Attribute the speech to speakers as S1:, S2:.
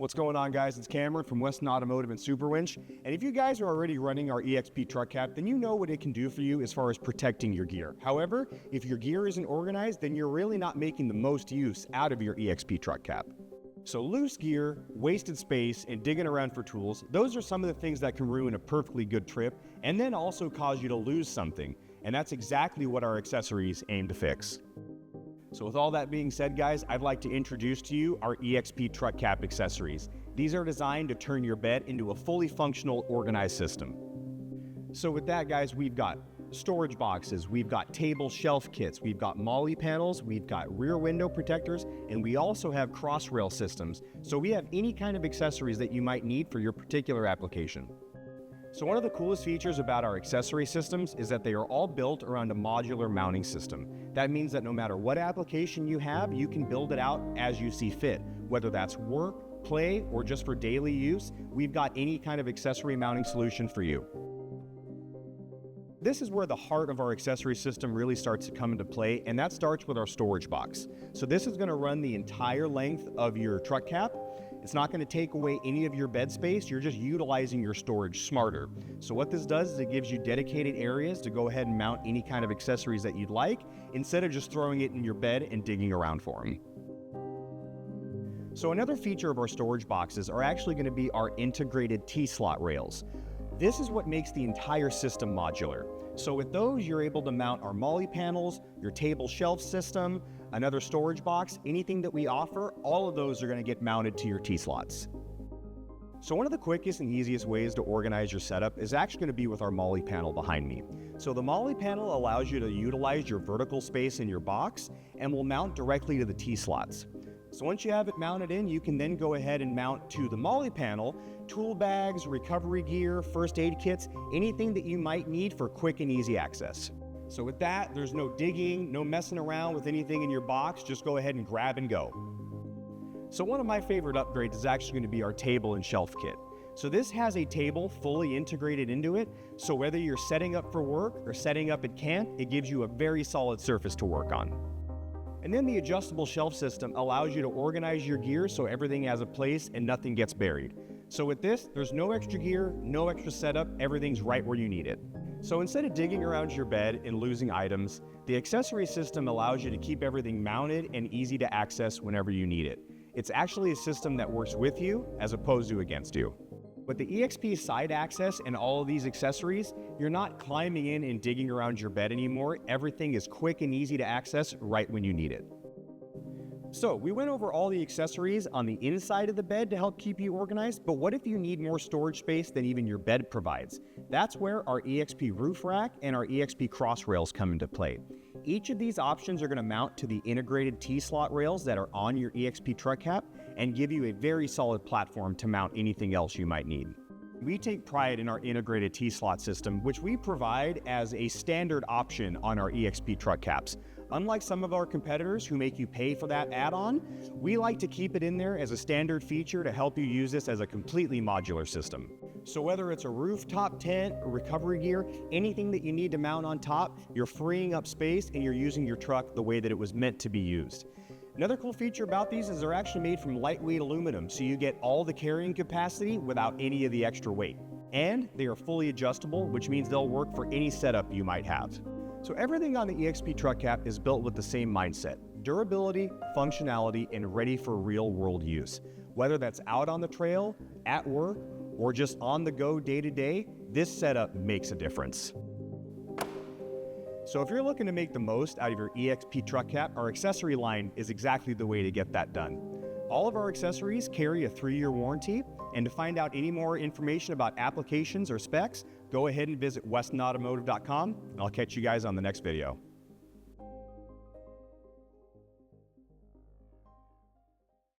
S1: What's going on, guys? It's Cameron from Westin Automotive and Super Winch. And if you guys are already running our EXP Truck Cap, then you know what it can do for you as far as protecting your gear. However, if your gear isn't organized, then you're really not making the most use out of your EXP Truck Cap. So loose gear, wasted space, and digging around for tools, those are some of the things that can ruin a perfectly good trip and then also cause you to lose something. And that's exactly what our accessories aim to fix. So with all that being said, guys, I'd like to introduce to you our EXP Truck Cap accessories. These are designed to turn your bed into a fully functional, organized system. So with that, guys, we've got storage boxes, we've got table shelf kits, we've got Molle Panels, we've got rear window protectors, and we also have cross rail systems. So we have any kind of accessories that you might need for your particular application. So one of the coolest features about our accessory systems is that they are all built around a modular mounting system. That means that no matter what application you have, you can build it out as you see fit. Whether that's work, play, or just for daily use, we've got any kind of accessory mounting solution for you. This is where the heart of our accessory system really starts to come into play, and that starts with our storage box. So this is going to run the entire length of your truck cap. It's not going to take away any of your bed space, you're just utilizing your storage smarter. So what this does is it gives you dedicated areas to go ahead and mount any kind of accessories that you'd like, instead of just throwing it in your bed and digging around for them. So another feature of our storage boxes are actually going to be our integrated T-slot rails. This is what makes the entire system modular. So with those, you're able to mount our Molle Panels, your table shelf system, another storage box, anything that we offer, all of those are going to get mounted to your T-slots. So one of the quickest and easiest ways to organize your setup is actually going to be with our Molle Panel behind me. So the Molle Panel allows you to utilize your vertical space in your box and will mount directly to the T-slots. So once you have it mounted in, you can then go ahead and mount to the Molle Panel tool bags, recovery gear, first aid kits, anything that you might need for quick and easy access. So with that, there's no digging, no messing around with anything in your box, just go ahead and grab and go. So one of my favorite upgrades is actually going to be our table and shelf kit. So this has a table fully integrated into it, so whether you're setting up for work or setting up at camp, it gives you a very solid surface to work on. And then the adjustable shelf system allows you to organize your gear so everything has a place and nothing gets buried. So with this, there's no extra gear, no extra setup, everything's right where you need it. So instead of digging around your bed and losing items, the accessory system allows you to keep everything mounted and easy to access whenever you need it. It's actually a system that works with you as opposed to against you. With the EXP side access and all of these accessories, you're not climbing in and digging around your bed anymore. Everything is quick and easy to access right when you need it. So we went over all the accessories on the inside of the bed to help keep you organized, but what if you need more storage space than even your bed provides? That's where our EXP roof rack and our EXP cross rails come into play. Each of these options are going to mount to the integrated T-slot rails that are on your EXP truck cap and give you a very solid platform to mount anything else you might need. We take pride in our integrated T-slot system, which we provide as a standard option on our EXP truck caps. Unlike some of our competitors who make you pay for that add-on, we like to keep it in there as a standard feature to help you use this as a completely modular system. So whether it's a rooftop tent, or recovery gear, anything that you need to mount on top, you're freeing up space and you're using your truck the way that it was meant to be used. Another cool feature about these is they're actually made from lightweight aluminum, so you get all the carrying capacity without any of the extra weight. And they are fully adjustable, which means they'll work for any setup you might have. So everything on the EXP Truck Cap is built with the same mindset: durability, functionality, and ready for real-world use. Whether that's out on the trail, at work, or just on the go day to day, this setup makes a difference. So if you're looking to make the most out of your EXP Truck Cap, our accessory line is exactly the way to get that done. All of our accessories carry a 3-year warranty, and to find out any more information about applications or specs, go ahead and visit westinautomotive.com, and I'll catch you guys on the next video.